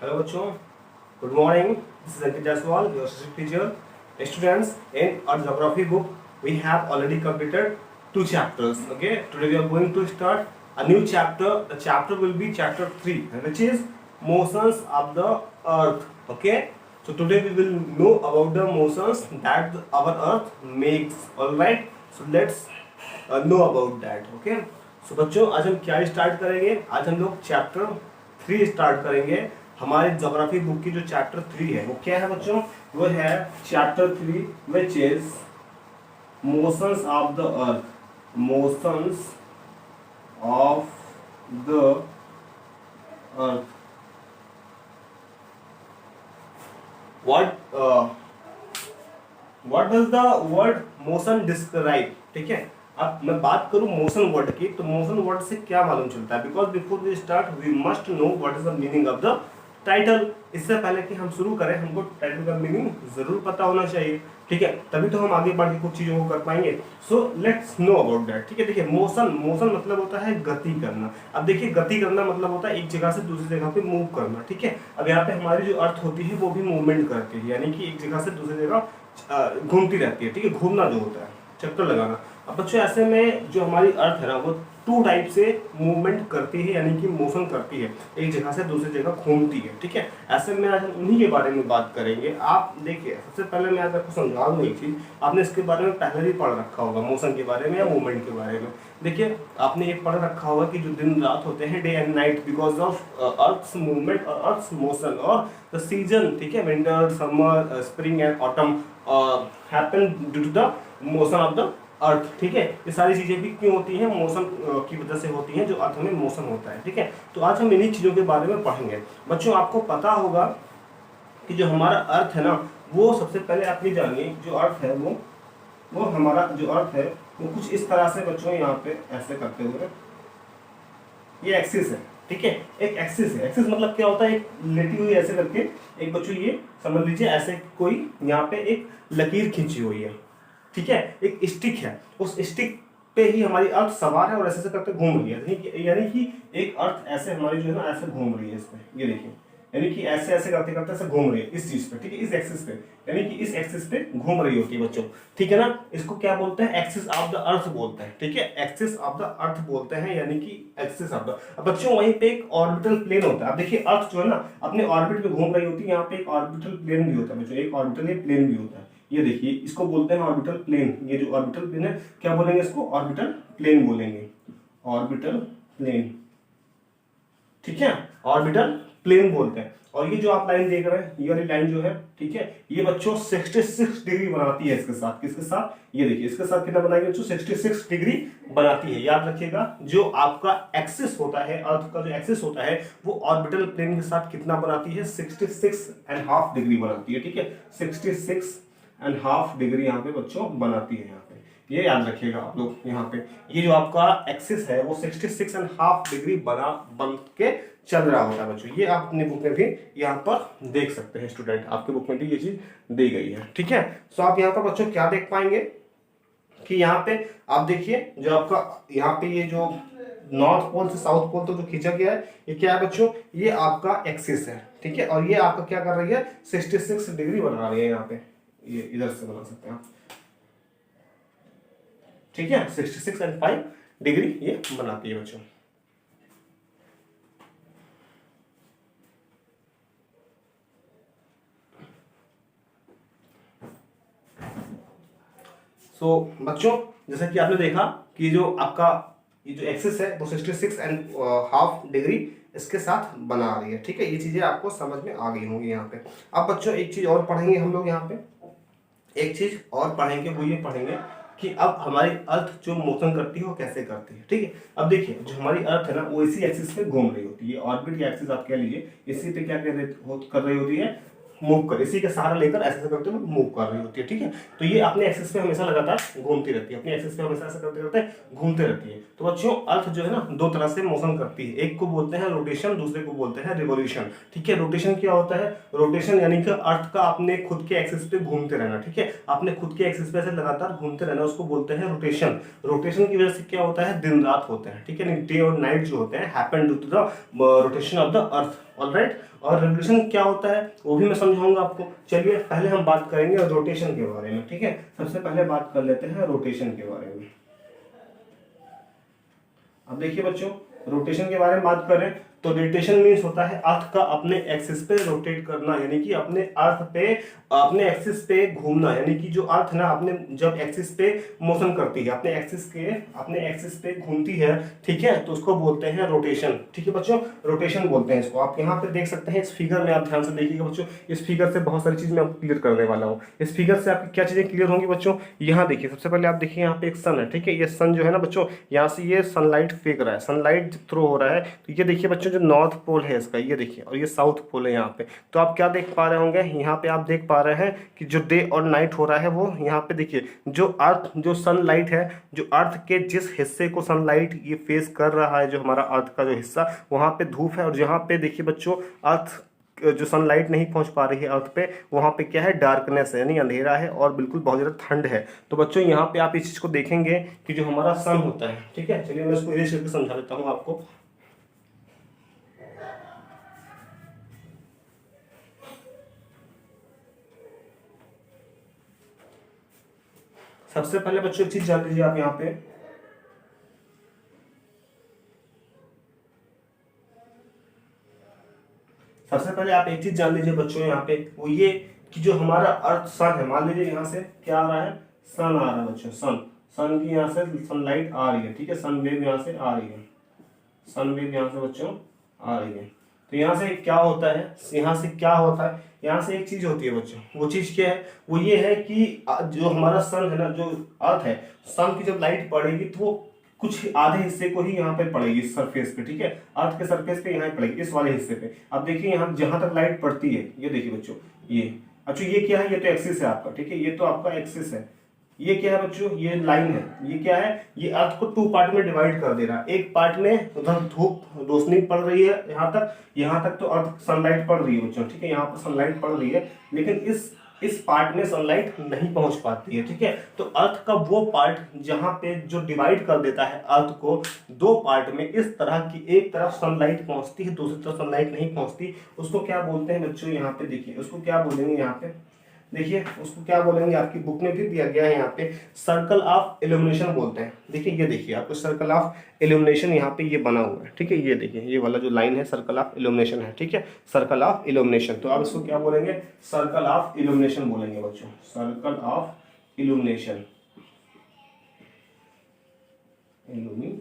Hello बच्चों, good morning. This is Ankit Jaiswal, your assistant teacher. Students, in our geography book, we have already completed 2 chapters. Okay, today we are going to start a new chapter. The chapter will be chapter 3, which is motions of the earth. Okay, so today we will know about the motions that our earth makes. All right, so let's know about that. Okay, so बच्चों आज हम क्या start करेंगे? आज हम लोग chapter 3 start करेंगे. हमारे ज्योग्राफी बुक की जो चैप्टर 3 है वो क्या है बच्चों? वो है chapter 3 which is motions of the earth. Motions of the earth. What does the word motion describe? ठीक है, अब मैं बात करूं मोशन वर्ड की, तो मोशन वर्ड से क्या मालूम चलता है? Because before we start we must know what is the meaning of the title. इससे पहले कि हम शुरू करें हमको टाइटल का मीनिंग जरूर पता होना चाहिए. ठीक है, तभी तो हम आगे बढ़ के कुछ चीजों को कर पाएंगे. So let's know about that. ठीक है, देखिए मोशन मतलब होता है गति करना. अब देखिए गति करना मतलब होता है एक जगह से दूसरी जगह पे मूव करना. ठीक है, अब यहाँ पे हमारी जो अर्थ होती है वो भी मूवमेंट करती है, यानी कि एक जगह से दूसरी जगह घूमती रहती है. ठीक है, घूमना जो होता है, चक्कर लगाना. अब बच्चों ऐसे में जो हमारी अर्थ है ना वो 2 टाइप से मूवमेंट करती है, यानी कि मोशन करती है, एक जगह से दूसरी जगह घूमती है. ठीक है, ऐसे में आज हम उन्हीं के बारे में बात करेंगे. आप देखिए, सबसे पहले मैं आज आपको समझा दूँ एक चीज. आपने इसके बारे में पहले भी पढ़ रखा होगा, मोशन के बारे में या मूवमेंट के बारे में. देखिए, आपने ये पढ़ रखा होगा कि जो दिन रात होते हैं, day and night, because of earth's movement और अर्थ्स मोशन, और द सीजन, ठीक है, winter, summer, spring and autumn happen due to the motion of the earth. ठीक है, ये सारी चीजें भी क्यों होती हैं? मोशन की वजह से होती हैं, जो अर्थ में मोशन होता है. ठीक है, तो आज हम इन्हीं चीजों के बारे में पढ़ेंगे. बच्चों आपको पता होगा कि जो हमारा अर्थ है ना, वो सबसे पहले आप ये जानिए, जो अर्थ है वो हमारा जो अर्थ है वो कुछ इस तरह से बच्चों यहाँ पे ऐसे करते हुए, ये एक्सिस है. ठीक है, एक एक्सिस है. एक्सिस मतलब क्या होता है? एक लेटी हुई ऐसे करके, एक बच्चों ये समझ लीजिए ऐसे कोई यहाँ पे एक लकीर खींची हुई है. ठीक है, एक स्टिक है, उस स्टिक पे ही हमारी अर्थ सवार है और ऐसे ऐसे करके घूम रही है. यानी कि एक अर्थ ऐसे हमारी जो है ना ऐसे घूम रही है इस पे, ये देखिए, यानी कि ऐसे ऐसे करते करते ऐसे घूम रही है इस चीज पे. ठीक है, इस एक्सिस पे, यानी कि इस एक्सिस पे घूम रही होती है बच्चों. ठीक है ना, इसको क्या बोलते हैं? एक्सिस ऑफ द अर्थ बोलते हैं. ठीक है, एक्सिस ऑफ द अर्थ बोलते हैं, यानी कि एक्सिस ऑफ द. अब बच्चों वहीं पे एक ऑर्बिटल प्लेन होता है. अब देखिए अर्थ जो है ना अपने ऑर्बिट पे घूम रही होती है, यहाँ पे एक ऑर्बिटल प्लेन भी होता है बच्चों, एक ऑर्बिटल प्लेन भी होता है. ये देखिए, इसको बोलते हैं ऑर्बिटल प्लेन. ये जो ऑर्बिटल प्लेन है, क्या बोलेंगे इसको? ऑर्बिटल प्लेन बोलेंगे, ऑर्बिटल प्लेन. ठीक है, ऑर्बिटल प्लेन बोलते हैं. और ये जो आप लाइन देख रहे हैं, ये वाली लाइन जो है, ठीक है, ये बच्चों 66 डिग्री बनाती है इसके साथ. किसके साथ? ये देखिए, इसके साथ कितना बनाएंगे बच्चों? 66 डिग्री बनाती है. याद रखिएगा, जो आपका एक्सिस होता है, अर्थ का जो एक्सिस होता है, वो ऑर्बिटल प्लेन के साथ कितना बनाती है? 66.5 डिग्री बनाती है. ठीक है, 66.5 डिग्री यहाँ पे बच्चों बनाती है. यहाँ पे ये याद रखिएगा आप लोग. यहाँ पे ये जो आपका एक्सिस है वो 66.5 डिग्री बन के चल रहा होता है बच्चों. ये आप अपनी बुक में भी यहाँ पर देख सकते हैं. स्टूडेंट, आपके बुक में भी ये चीज दी गई है. ठीक है, तो आप यहाँ पर बच्चों क्या देख पाएंगे कि यहाँ पे आप देखिए, जो आपका यहाँ पे ये जो नॉर्थ पोल से साउथ पोल तक जो खींचा गया है, ये क्या है बच्चों? ये आपका एक्सिस है. ठीक है, और ये आपका क्या कर रही है? 66 डिग्री बना रही है. यहाँ पे ये इधर से बना सकते हैं आप. ठीक है, 66.5 डिग्री ये बनाती है बच्चों. सो बच्चों, जैसा कि आपने देखा कि जो आपका ये जो एक्सिस है वो 66.5 डिग्री इसके साथ बना रही है. ठीक है, ये चीजें आपको समझ में आ गई होंगी यहाँ पे. अब बच्चों एक चीज और पढ़ेंगे हम लोग. यहाँ पे एक चीज और पढ़ेंगे, वो ये पढ़ेंगे कि अब हमारी अर्थ जो मोशन करती है वो कैसे करती है. ठीक है, अब देखिए, जो हमारी अर्थ है ना वो इसी एक्सिस पे घूम रही होती है. ऑर्बिट या एक्सिस आप कह लीजिए, इसी पे क्या कर रही होती है? मूव कर, इसी का सहारा लेकर ऐसे करते हुए मूव कर रही होती है, ठीक है। तो ये अपने एक्सिस पे हमेशा लगातार घूमती रहती है, अपने एक्सिस पे हमेशा ऐसा करते करते घूमते रहती है। तो बच्चों अर्थ जो है ना दो तरह से मोशन करती है, एक को बोलते हैं रोटेशन, दूसरे को बोलते हैं रिवोल्यूशन, ठीक है। रोटेशन क्या होता है, रोटेशन यानी कि अर्थ का अपने खुद के एक्सिस पे घूमते रहना, ठीक है, अपने खुद के एक्सिस पे ऐसे लगातार घूमते रहना, उसको बोलते हैं रोटेशन। रोटेशन की वजह से क्या होता है, दिन रात होते हैं, ठीक है, डे और नाइट जो होते हैं happen due to the rotation of the earth, alright. और रिवोल्यूशन क्या होता है वो भी मैं समझाऊंगा आपको। चलिए पहले हम बात करेंगे रोटेशन के बारे में, ठीक है। सबसे पहले बात कर लेते हैं रोटेशन के बारे में। अब देखिए बच्चों, रोटेशन के बारे में बात करें तो रोटेशन मीन्स होता है अर्थ का अपने एक्सिस पे रोटेट करना, यानी कि अपने अर्थ पे अपने एक्सिस पे घूमना, यानी कि जो अर्थ ना अपने जब एक्सिस पे मोशन करती है, अपने एक्सिस पे घूमती है, ठीक है, तो उसको बोलते हैं रोटेशन, ठीक है बच्चों, रोटेशन बोलते हैं इसको। आप यहाँ पे देख सकते हैं इस फिगर में, आप ध्यान से देखिएगा बच्चों, इस फिगर से बहुत सारी चीज मैं आपको क्लियर करने वाला हूँ। इस फिगर से आपकी क्या चीजें क्लियर होंगी बच्चों, यहाँ देखिए, सबसे पहले आप देखिए यहाँ पे एक सन है, ठीक है, ये सन जो है ना बच्चों, यहाँ से ये सनलाइट फेंक रहा है, सनलाइट थ्रो हो रहा है, तो ये देखिए बच्चों जो नॉर्थ पोल है इसका, ये देखिए, और ये साउथ पोल है यहाँ पे। तो आप क्या देख पा रहे होंगे, यहाँ पे आप देख पा रहे हैं कि जो डे और नाइट हो रहा है वो यहाँ पे देखिए, जो अर्थ जो सनलाइट है, जो अर्थ के जिस हिस्से को सनलाइट ये फेस कर रहा है, जो हमारा अर्थ का जो हिस्सा, वहाँ पे धूप है, और जहाँ पे देखिए बच्चों अर्थ जो सनलाइट नहीं पहुंच पा रही है अर्थ पे, वहाँ पे क्या है, डार्कनेस है, यानी अंधेरा है और बिल्कुल बहुत ज़्यादा ठंड है। तो बच्चों यहाँ पे आप इस चीज़ को देखेंगे कि जो हमारा सन होता है, ठीक है, चलिए मैं इसको इरेज करके समझा देता हूँ आपको। सबसे पहले बच्चों एक चीज जान लीजिए आप यहाँ पे, सबसे पहले आप एक चीज जान लीजिए बच्चों यहाँ पे, वो ये कि जो हमारा अर्थ सन है, मान लीजिए यहाँ से क्या आ रहा है, सन आ रहा है बच्चों, सन की यहाँ से सनलाइट आ रही है, ठीक है, सन वेव यहाँ से आ रही है, सन वेव यहाँ से बच्चों आ रही है। तो यहाँ से क्या होता है, यहाँ से क्या होता है, यहाँ से एक चीज होती है बच्चों, वो चीज क्या है, वो ये है कि जो हमारा सन है ना, जो अर्थ है, सन की जब लाइट पड़ेगी तो वो कुछ आधे हिस्से को ही यहाँ पे पड़ेगी, इस सरफेस पे, ठीक है, अर्थ के सरफेस पे यहाँ पड़ेगी, इस वाले हिस्से पे। अब देखिए यहाँ जहां तक लाइट पड़ती है, ये देखिए बच्चों, ये अच्छा ये क्या है, ये तो एक्सिस है आपका, ठीक है, ये तो आपका एक्सिस है। ये क्या है बच्चों, ये लाइन है, ये क्या है, ये अर्थ को टू पार्ट में डिवाइड कर दे रहा है। एक पार्ट में उधर धूप रोशनी पड़ रही है, यहाँ तक तो अर्थ सनलाइट पड़ रही है बच्चों, ठीक है, यहाँ पर सनलाइट पड़ रही है, लेकिन इस पार्ट में सनलाइट नहीं पहुंच पाती है, ठीक है। तो अर्थ का वो पार्ट जहां पे जो डिवाइड कर देता है अर्थ को दो पार्ट में, इस तरह की एक तरफ सनलाइट पहुंचती है, दूसरी तरफ सनलाइट नहीं पहुंचती, उसको क्या बोलते हैं बच्चों, यहाँ पे देखिए, उसको क्या बोलेंगे, यहाँ पे देखिए उसको क्या बोलेंगे, आपकी बुक में भी दिया गया है, यहाँ पे सर्कल ऑफ इल्यूमिनेशन बोलते हैं। देखिए ये देखिए आपको सर्कल ऑफ इल्यूमिनेशन यहाँ पे ये बना हुआ है, ठीक है, ये देखिए ये वाला जो लाइन है सर्कल ऑफ इल्यूमिनेशन है, ठीक है, सर्कल ऑफ इल्यूमिनेशन। तो आप इसको क्या बोलेंगे, सर्कल ऑफ इल्यूमिनेशन बोलेंगे बच्चों, सर्कल ऑफ इल्यूमिनेशन, इल्यूमिनेशन,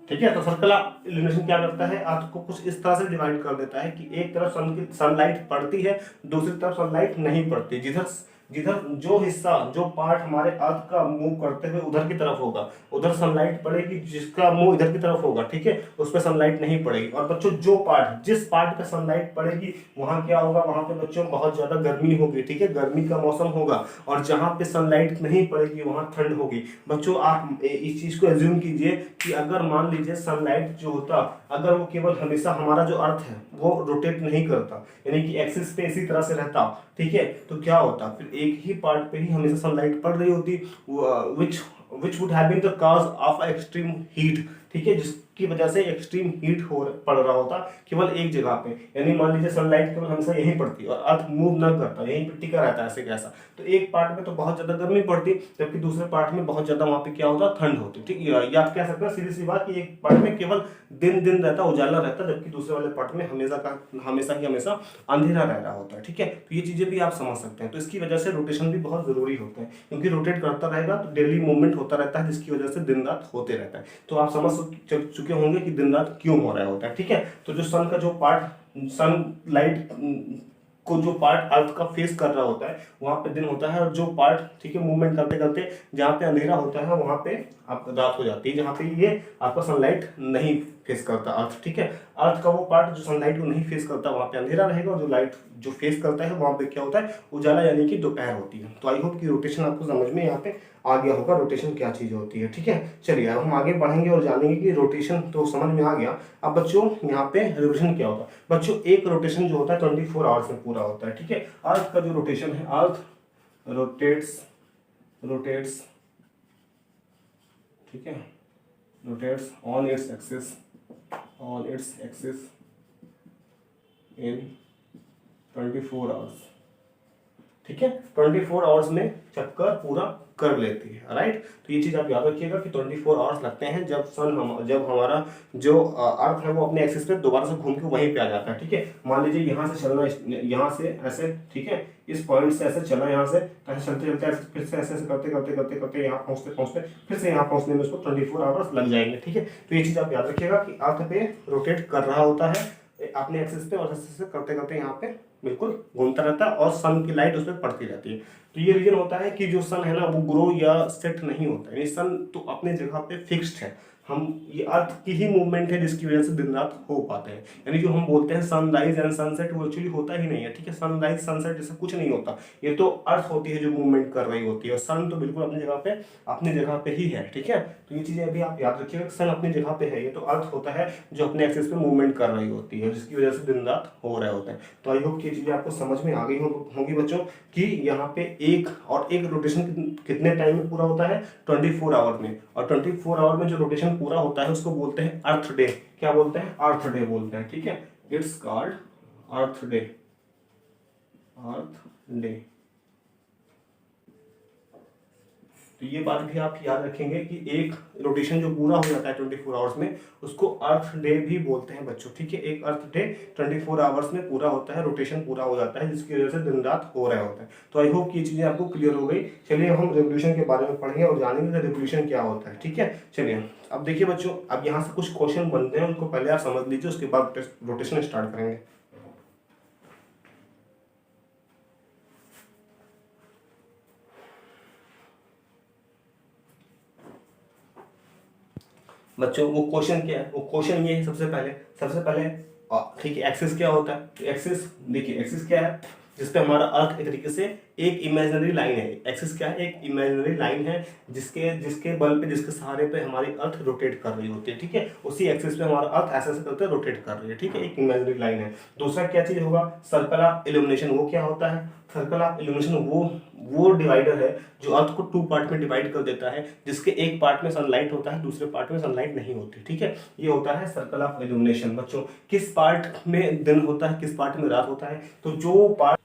ठीक है। तो सर्कल ऑफ इल्यूमिनेशन क्या करता है, अर्थ को कुछ इस तरह से डिवाइड कर देता है कि एक तरफ सनलाइट पड़ती है, दूसरी तरफ सनलाइट नहीं पड़ती। जिधर जिधर जो हिस्सा जो पार्ट हमारे अर्थ का मूव करते हुए उधर की तरफ होगा, उधर सनलाइट पड़ेगी, जिसका मुंह इधर की तरफ होगा, ठीक है, उस पर सनलाइट नहीं पड़ेगी। और बच्चों जो पार्ट जिस पार्ट पे सनलाइट पड़ेगी वहां क्या होगा, वहां पे बच्चों बहुत ज्यादा गर्मी होगी, ठीक है, गर्मी का मौसम होगा। और जहां पे सनलाइट नहीं पड़ेगी वहां ठंड होगी। बच्चों आप इस चीज को एज्यूम कीजिए कि अगर मान लीजिए सनलाइट जो होता, अगर वो केवल हमेशा हमारा जो अर्थ है वो रोटेट नहीं करता, यानी कि एक्सिस पे इसी तरह से रहता, ठीक है, तो क्या होता, फिर एक ही पार्ट पे ही हमेशा सनलाइट पड़ रही होती, which would have been the cause of extreme heat, ठीक है, जिसकी वजह से एक्सट्रीम हीट पड़ रहा होता केवल एक जगह पे। यानी मान लीजिए सनलाइट केवल हमेशा यहीं पड़ती और अर्थ मूव ना करता, यहीं पे टिका रहता ऐसे कैसा, तो एक पार्ट में तो बहुत ज्यादा गर्मी पड़ती, जबकि दूसरे पार्ट में बहुत ज्यादा वहां पे क्या होता, ठंड होती, ठीक है। या आप कह सकते हैं सीधी सी बात कि एक पार्ट में केवल दिन दिन रहता, उजाला रहता, जबकि दूसरे वाले पार्ट में हमेशा अंधेरा रह रहा होता है, ठीक है। तो ये चीजें भी आप समझ सकते हैं। तो इसकी वजह से रोटेशन भी बहुत जरूरी होता है, क्योंकि रोटेट करता रहेगा तो डेली मूवमेंट होता रहता है, जिसकी वजह से दिन रात होते रहता है। तो आप समझ चुके होंगे कि दिन रात क्यों हो रहा होता है, ठीक है। तो जो सन का जो पार्ट सन लाइट को जो पार्ट अर्थ का फेस कर रहा होता है वहाँ पे दिन होता है, और जो पार्ट ठीक है मूवमेंट करते करते जहाँ पे अंधेरा होता है वहाँ पे आपका रात हो जाती है, जहाँ पे ये आपका सनलाइट नहीं फेस करता अर्थ, ठीक है। अर्थ का वो पार्ट जो सनलाइट को नहीं फेस करता वहाँ पे अंधेरा रहेगा, और जो लाइट जो फेस करता है वहाँ पे क्या होता है, उजाला, यानी कि दोपहर होती है। तो आई होप कि रोटेशन आपको समझ में यहाँ पे आ गया होगा, रोटेशन क्या चीज़ होती है, ठीक है। चलिए अब हम आगे बढ़ेंगे और जानेंगे कि रोटेशन तो समझ में आ गया। अब बच्चों यहाँ पे रिवोल्यूशन क्या होता है। बच्चों एक रोटेशन जो होता है 24 आवर्स में पूरा होता है, ठीक है। अर्थ का जो रोटेशन है, अर्थ रोटेट्स ठीक है, rotates on its axis in 24 hours, ठीक है। 24 आवर्स में चक्कर पूरा कर लेती है, राइट। तो ये चीज आप याद रखिएगा कि 24 आवर्स लगते हैं जब हमारा जो अर्थ है वो अपने एक्सिस पे दोबारा से घूम के वहीं पे आ जाता है, ठीक है। मान लीजिए यहाँ से चलना, यहाँ से ऐसे, ठीक है, इस पॉइंट से ऐसे चला, यहाँ से ऐसे चलते चलते फिर से ऐसे करते यहाँ पहुँचते फिर से यहाँ पहुँचने में उसको 24 आवर्स लग जाएंगे, ठीक है। तो ये चीज आप याद रखिएगा कि अर्थ पे रोटेट कर रहा होता है अपने एक्सिस पे, और एक्सिस से करते करते यहाँ पे बिल्कुल घूमता रहता है, और सन की लाइट उस पर पड़ती रहती है। तो ये रीजन होता है कि जो सन है ना वो ग्रो या सेट नहीं होता है, सन तो अपने जगह पे फिक्स्ड है। हम ये अर्थ की ही मूवमेंट है जिसकी वजह से दिन रात हो पाते हैं, यानी जो हम बोलते हैं सनराइज एंड सनसेट वो एक्चुअली होता ही नहीं है, ठीक है। सनराइज सनसेट जैसा कुछ नहीं होता, ये तो अर्थ होती है जो मूवमेंट कर रही होती है, और सन तो बिल्कुल अपनी जगह पे ही है, ठीक है। तो ये चीजें अभी आप याद रखिएगा, सन अपनी जगह पे है, ये तो अर्थ होता है जो अपने एक्सिस पे मूवमेंट कर रही होती है, जिसकी वजह से दिन रात हो रहे होते हैं। तो आई होप कि ये चीजें आपको समझ में आ गई होंगी बच्चों, कि यहाँ पे एक रोटेशन कितने टाइम में पूरा होता है, 24 आवर में, और 24 आवर में जो रोटेशन पूरा होता है उसको बोलते हैं अर्थ डे। क्या बोलते हैं, अर्थ डे बोलते हैं, ठीक है। इट्स कॉल्ड अर्थ डे, तो ये बात भी आप याद रखेंगे कि एक रोटेशन जो पूरा हो जाता है 24 आवर्स में उसको अर्थ डे भी बोलते हैं बच्चों, ठीक है। एक अर्थ डे 24 आवर्स में पूरा होता है, रोटेशन पूरा हो जाता है, जिसकी वजह से दिन रात हो रहे होते हैं। तो आई होप कि ये चीजें आपको क्लियर हो गई। चलिए अब हम रेवोल्यूशन के बारे में पढ़ेंगे और जानेंगे कि रेवोल्यूशन क्या होता है, ठीक है। चलिए अब देखिए बच्चों, अब यहाँ से कुछ क्वेश्चन बनते हैं, उनको पहले आप समझ लीजिए, उसके बाद रोटेशन स्टार्ट करेंगे। बच्चों वो क्वेश्चन क्या है, वो क्वेश्चन ये है सबसे पहले ठीक है, एक्सिस क्या होता है। तो एक्सिस देखिए, एक्सिस क्या है, जिसपे हमारा अर्थ एक तरीके से एक इमेजिनरी लाइन है। एक्सिस क्या है, एक इमेजिनरी लाइन है जिसके बल पे, जिसके सहारे पे हमारी अर्थ रोटेट कर रही होती है, ठीक है। उसी एक्सिस पे हमारा अर्थ ऐसे ऐसे करते रोटेट कर रही है, ठीक है, एक इमेजिनरी लाइन है। दूसरा क्या चीज होगा, सर्कल ऑफ इल्यूमिनेशन। वो क्या होता है, सर्कल ऑफ इल्यूमिनेशन वो डिवाइडर है जो अर्थ को 2 पार्ट में डिवाइड कर देता है, जिसके एक पार्ट में सनलाइट होता है, दूसरे पार्ट में सनलाइट नहीं होती, ठीक है। ये होता है सर्कल ऑफ इल्यूमिनेशन। बच्चों किस पार्ट में दिन होता है, किस पार्ट में रात होता है, तो जो part,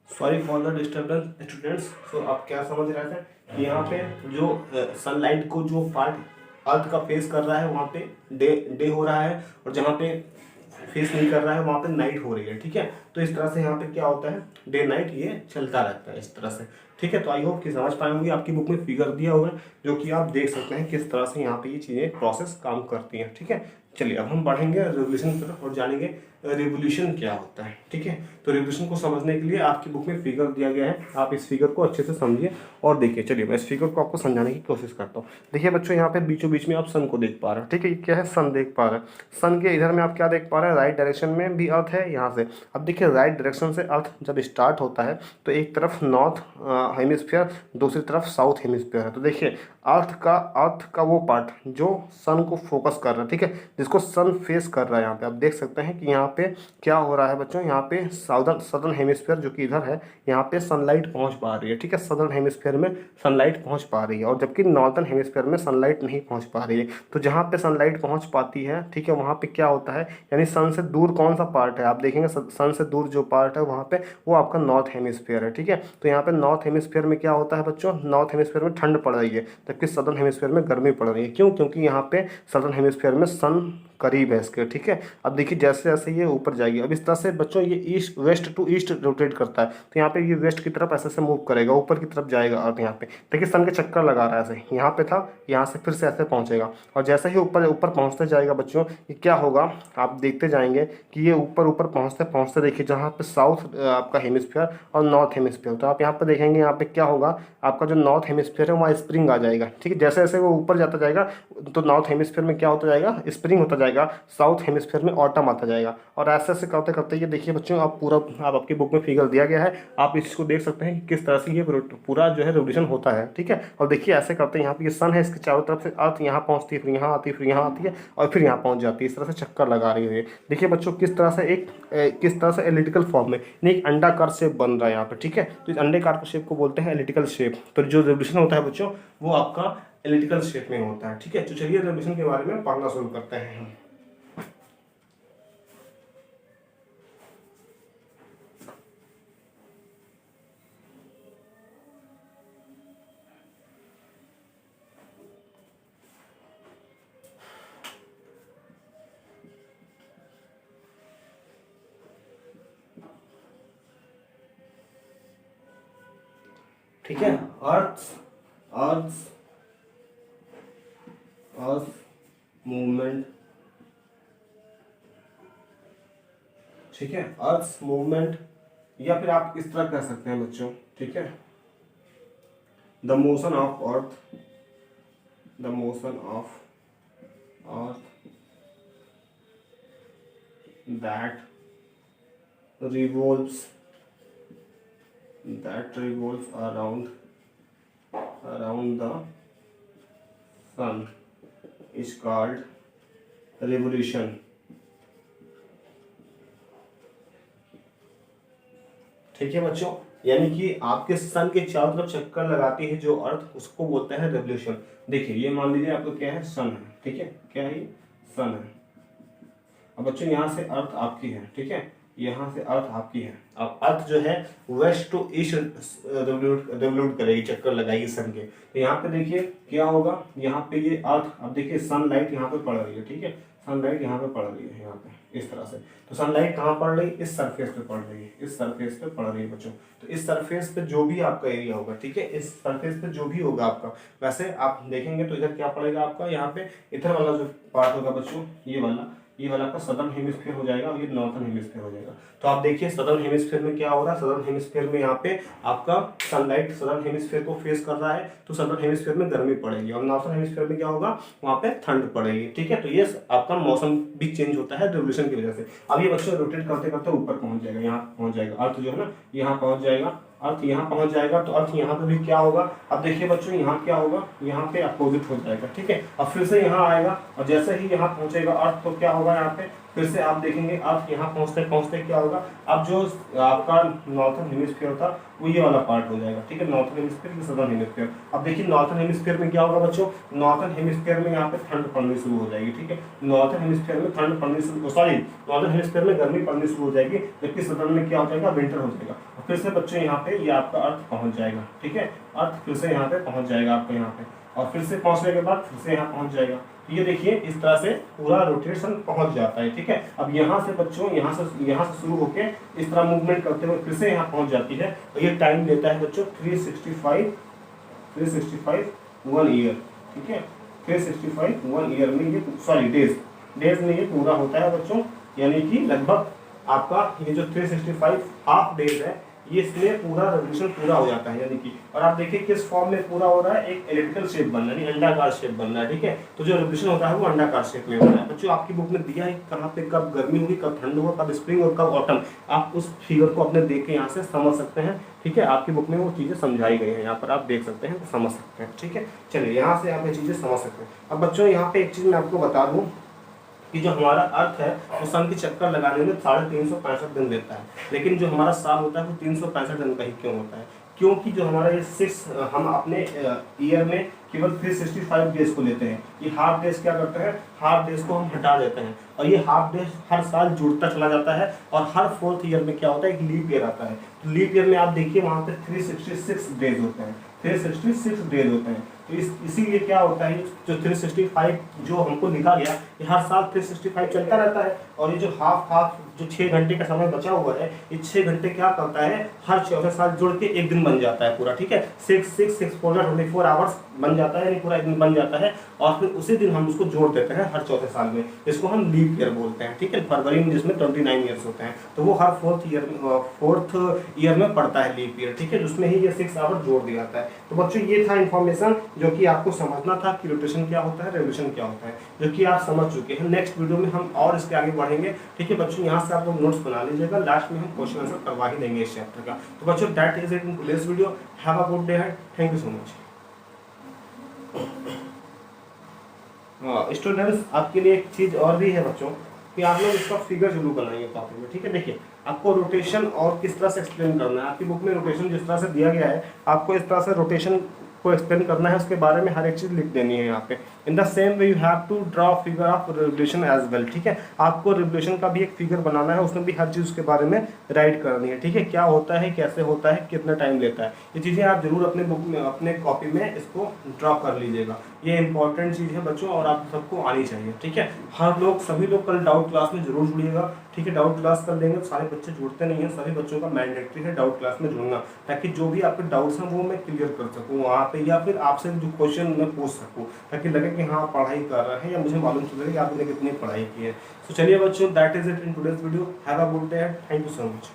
sorry for the disturbance students. तो आप क्या समझ रहे थे कि यहाँ पे जो सनलाइट को जो पार्ट अर्थ का फेस कर रहा है वहाँ पे डे हो रहा है, और जहाँ पे फेस नहीं कर रहा है वहाँ पे नाइट हो रही है, ठीक है। तो इस तरह से यहाँ पे क्या होता है, डे नाइट ये चलता रहता है इस तरह से, ठीक है। तो आई होप कि समझ पाए होंगे, आपकी बुक में फिगर दिया हुआ है जो कि आप देख सकते हैं किस तरह से यहाँ पे ये चीज़ें प्रोसेस काम करती हैं, ठीक है। चलिए अब हम बढ़ेंगे रेवोल्यूशन की तरफ और जानेंगे रिवोल्यूशन क्या होता है, ठीक है। तो रिवोल्यूशन को समझने के लिए आपकी बुक में फिगर दिया गया है, आप इस फिगर को अच्छे से समझिए और देखिए। चलिए मैं इस फिगर को आपको समझाने की कोशिश करता हूँ। देखिए बच्चों, यहाँ पे बीचों बीच में आप सन को देख पा रहे हैं, ठीक है। ये क्या है, सन देख पा रहे हैं। सन के इधर में आप क्या देख पा रहे हैं, राइट डायरेक्शन में भी अर्थ है यहाँ से। अब देखिए राइट डायरेक्शन से अर्थ जब स्टार्ट होता है तो एक तरफ नॉर्थ हेमिस्फीयर, दूसरी तरफ साउथ हेमिस्फीयर है। तो देखिए अर्थ का वो पार्ट जो सन को फोकस कर रहा है, ठीक है, जिसको सन फेस कर रहा है। यहाँ पे आप देख सकते हैं कि यहाँ पे क्या हो रहा है बच्चों, यहाँ पे सदर्न हेमिस्फीयर जो कि इधर है, यहाँ पे सनलाइट पहुँच पा रही है, ठीक है। सदर्न हेमिस्फीयर में सनलाइट पहुँच पा रही है, और जबकि नॉर्थन हेमिस्फीयर में सनलाइट नहीं पहुँच पा रही है। तो जहाँ पे सनलाइट पहुँच पाती है, ठीक है, वहाँ पे क्या होता है, यानी सन से दूर कौन सा पार्ट है, आप देखेंगे सन से दूर जो पार्ट है वहाँ पे वो आपका नॉर्थ हेमिस्फीयर है, ठीक है। तो यहाँ पे नॉर्थ हेमिस्फीयर में क्या होता है बच्चों, नॉर्थ हेमिस्फीयर में ठंड पड़ रही है। जबकि सदर्न हेमिस्फीयर में गर्मी पड़ रही है। क्यों? क्योंकि यहाँ पे सदर्न हेमिस्फीयर में सन करीब है इसके, ठीक है। अब देखिए जैसे जैसे ये ऊपर जाएगी, अब इस तरह से बच्चों ये east west to east rotate करता है, तो यहाँ पे ये वेस्ट की तरफ ऐसे से मूव करेगा, ऊपर की तरफ जाएगा अर्थ। यहाँ पे देखिए सन के चक्कर लगा रहा है ऐसे, यहाँ पे था, यहाँ से फिर से ऐसे पहुँचेगा, और जैसे ही ऊपर ऊपर पहुँचते जाएगा बच्चों, ये क्या होगा आप देखते जाएंगे कि ये ऊपर ऊपर पहुँचते पहुँचते देखिए जहाँ पे साउथ आपका हेमिस्फीयर और नॉर्थ हेमिस्फीयर, तो आप यहाँ पर देखेंगे यहाँ पे क्या होगा, आपका जो नॉर्थ हेमिस्फीयर है वहाँ स्प्रिंग आ जाएगा, ठीक है। जैसे जैसे वो ऊपर जाता जाएगा तो नॉर्थ हेमिस्फीयर में क्या होता जाएगा, स्प्रिंग होता जाएगा, साउथ हेमिस्फीयर में ऑटम आता जाएगा। और ऐसे ऐसे करते करते ये देखिए बच्चों, आप पूरा आप आपकी बुक में फिगर दिया गया है, आप इसको देख सकते हैं कि किस तरह से ये पूरा जो है रेवोल्यूशन होता है, ठीक है। और देखिए ऐसे करते हैं, यहाँ पे ये सन है, इसके चारों तरफ से अर्थ यहाँ पहुँचती है, फिर यहाँ आती है, फिर यहाँ आती है, और फिर यहाँ पहुँच जाती है, इस तरह से चक्कर लगा रही है। देखिए बच्चों किस तरह से किस तरह से एलिप्टिकल फॉर्म में नहीं एक अंडाकार शेप बन रहा है यहाँ पे, ठीक है। तो इस अंडाकार शेप को बोलते हैं एलिप्टिकल शेप। तो जो रेवोल्यूशन होता है बच्चों वो आपका एलिप्टिकल शेप में होता है, ठीक है। तो चलिए रेवोल्यूशन के बारे में पढ़ना शुरू करते हैं हम। ठीक है, अर्थ अर्थ अर्थ मूवमेंट, ठीक है, अर्थ मूवमेंट, या फिर आप इस तरह कह सकते हैं बच्चों, ठीक है, the motion of earth, the motion of earth that revolves around the sun is called revolution। ठीक है बच्चों, यानी कि आपके सन के चारों तरफ चक्कर लगाती है जो अर्थ, उसको बोलते हैं रेवोल्यूशन। देखिए ये मान लीजिए आपको क्या है, सन है, ठीक है, क्या है, सन है। अब बच्चों यहाँ से अर्थ आपकी है, ठीक है, यहाँ से अर्थ आपकी है। अब अर्थ जो है वेस्ट टू ईस्ट रेवोल्यूट करेगी, चक्कर लगाएगी सन के। तो यहाँ पे देखिए क्या होगा, यहाँ पे ये अर्थ, अब देखिए सनलाइट यहाँ पे पड़ रही है, ठीक है, सनलाइट यहाँ पे पड़ रही है, यहाँ पे इस तरह से। तो सनलाइट कहाँ पड़ रही है, इस सरफेस पे पड़ रही है, इस सरफेस पे पड़ रही है बच्चों। तो इस सरफेस पे जो भी आपका एरिया होगा, ठीक है, इस सरफेस पे जो भी होगा आपका, वैसे आप देखेंगे तो इधर क्या पड़ेगा आपका, यहाँ पे इधर वाला जो पार्ट होगा बच्चों, ये वाला आपका सदर्न हेमिस्फीयर हो जाएगा और ये नॉर्थन हेमिस्फीयर हो जाएगा। तो आप देखिए सदर्न हेमिस्फीयर में क्या हो रहा है, सदर्न हेमिस्फीयर में यहाँ पे आपका सनलाइट सदर्न हेमिस्फीयर को फेस कर रहा है, तो सदर्न हेमिस्फीयर में गर्मी पड़ेगी, और नॉर्थन हेमिस्फीयर में क्या होगा, वहाँ पे ठंड पड़ेगी, ठीक है। तो ये आपका मौसम भी चेंज होता है रेवोल्यूशन की वजह से। अब ये बच्चों रोटेट करते करते ऊपर पहुंच जाएगा, यहाँ पहुंच जाएगा, अर्थ जो है ना यहाँ पहुंच जाएगा, अर्थ यहाँ पहुंच जाएगा, तो अर्थ यहाँ पे भी क्या होगा, अब देखिए बच्चों यहाँ क्या होगा, यहाँ पे अपोजिट हो जाएगा, ठीक है। अब फिर से यहाँ आएगा, और जैसे ही यहाँ पहुंचेगा अर्थ, तो क्या होगा यहाँ पे फिर से आप देखेंगे अर्थ यहाँ पहुंचते पहुंचते क्या होगा, अब जो आपका नॉर्थन हेमिस्फीयर था वो ये वाला पार्ट हो जाएगा, ठीक है, नॉर्थन हेमिस्फीयर या सदर्न हेमिस्फीयर। अब देखिए नॉर्थन हेमिस्फीयर में क्या होगा बच्चों, नॉर्थन हेमिस्फीयर में यहाँ पे ठंड पड़नी शुरू हो जाएगी, ठीक है, नॉर्थन हेमिस्फीयर में ठंड पड़नी शुरू, सॉरी नॉर्थन हेमिस्फीयर में गर्मी पड़नी शुरू हो जाएगी, जबकि सदर्न में क्या हो जाएगा, विंटर हो जाएगा। फिर से बच्चों यहाँ पे ये आपका अर्थ पहुंच जाएगा, ठीक है, अर्थ फिर से यहाँ पे पहुंच जाएगा आपका यहाँ पे, और फिर से पहुंचने के बाद फिर से यहाँ पहुंच जाएगा। ये देखिए इस तरह से पूरा रोटेशन पहुंच जाता है, ठीक है। अब यहाँ से बच्चों यहाँ से शुरू होके इस तरह मूवमेंट करते हुए फिर से यहाँ पहुंच जाती है, और ये टाइम देता है बच्चों 365 1 ईयर, ठीक है, 365 1 ईयर में ये, सॉरी डेज में ये पूरा होता है बच्चों, यानी कि लगभग आपका ये जो 365 हाफ डेज है, ये इसमें पूरा रेवोल्यूशन पूरा हो जाता है, यानी कि, और आप देखिए किस फॉर्म में पूरा हो रहा है, एक एलिप्टिकल शेप बन रहा है, यानी अंडाकार शेप बन रहा है, ठीक है। तो जो रेवोल्यूशन होता है वो अंडाकार शेप में होता है बच्चों। आपकी बुक में दिया है कहाँ पे कब गर्मी होगी, कब ठंड होगा, कब स्प्रिंग और कब ऑटम, आप उस फिगर को अपने देख के यहाँ से समझ सकते हैं, ठीक है। आपकी बुक में वो चीज़ें समझाई गई हैं, यहाँ पर आप देख सकते हैं, तो समझ सकते हैं, ठीक है। चलिए यहाँ से आप ये चीज़ें समझ सकते हैं। अब बच्चों यहाँ पे एक चीज़ मैं आपको बता दूँ कि जो हमारा अर्थ है वो सन के चक्कर लगाने में 365 दिन लेता है, लेकिन जो हमारा साल होता है वो 365 दिन का ही क्यों होता है, क्योंकि जो हमारा ये हम अपने ईयर में केवल 365 डेज को लेते हैं। ये हाफ डेज क्या करते हैं, हाफ डेज को हम हटा देते हैं, और ये हाफ डेज हर साल जुड़ता चला जाता है, और हर 4th ईयर में क्या होता है, एक लीप ईयर आता है। तो लीप ईयर में आप देखिए वहाँ पे 366 डेज होते हैं, 366 डेज होते हैं। तो इसीलिए क्या होता है, जो 365 जो हमको लिखा गया, ये हर साल 365 चलता रहता है। और ये जो हाफ जो 6 घंटे का समय बचा हुआ है, ये 6 घंटे क्या करता है, हर 14 साल जुड़ के एक दिन बन जाता है पूरा, ठीक है। 6 4 24 आवर्स बन जाता है, यानी पूरा एक दिन बन जाता है। और फिर उसी दिन हम उसको जोड़ देते हैं हर 14 साल में, इसको हम लीप ईयर बोलते हैं, ठीक है। फरवरी में जिसमें 29 ईयर्स होते हैं, तो वो हर 4th ईयर में पड़ता है लीप ईयर, ठीक है, जिसमें ही ये 6 आवर जोड़ दिया जाता है। तो बच्चों ये था इन्फॉर्मेशन जो कि आपको समझना था कि रोटेशन क्या होता है, रेवोल्यूशन क्या होता है, जो कि आप समझ चुके हैं। नेक्स्ट वीडियो में हम और इसके आगे बढ़ेंगे, ठीक है बच्चों। यहाँ से आप लोग नोट्स बना लीजिएगा, लास्ट में हम क्वेश्चन आंसर करवा ही देंगे इस चैप्टर का। तो बच्चों that is it in today's video. Have a good day ahead. Thank you so much. Students आपके लिए एक चीज और भी है बच्चों, कि आप लोग इसका फिगर जरूर बनाएंगे कॉपी में, ठीक है। देखिए आपको रोटेशन और किस तरह से एक्सप्लेन करना है, आपकी बुक में रोटेशन जिस तरह से दिया गया है, आपको इस तरह से रोटेशन को एक्सप्लेन करना है, उसके बारे में हर एक चीज़ लिख देनी है यहाँ पे। In the same way you have to draw figure of revolution as well, ठीक है। आपको रेवोल्यूशन का भी एक फिगर बनाना है, उसमें भी हर चीज़ उसके बारे में राइट करनी है, ठीक है। क्या होता है, कैसे होता है, कितना टाइम लेता है, ये चीज़ें आप जरूर अपने बुक में, अपने कॉपी में इसको ड्रॉ कर लीजिएगा। ये इंपॉर्टेंट चीज़ है बच्चों, और आप सबको आनी चाहिए, ठीक है। हर लोग, सभी लोग कल डाउट क्लास में जरूर जुड़िएगा, ठीक है। डाउट क्लास कर लेंगे, सारे बच्चे जुड़ते नहीं हैं, सभी बच्चों का मैंडेटरी है डाउट क्लास में जुड़ना, ताकि जो भी आपके डाउट्स हैं वो मैं क्लियर कर सकूँ वहाँ पे, या फिर आपसे जो क्वेश्चन मैं पूछ सकूँ, ताकि लगे कि हाँ पढ़ाई कर रहे हैं, या मुझे मालूम चले कि आपने कितनी पढ़ाई की है। तो चलिए बच्चों that is it in today's video. Have a good day. Thank you so much.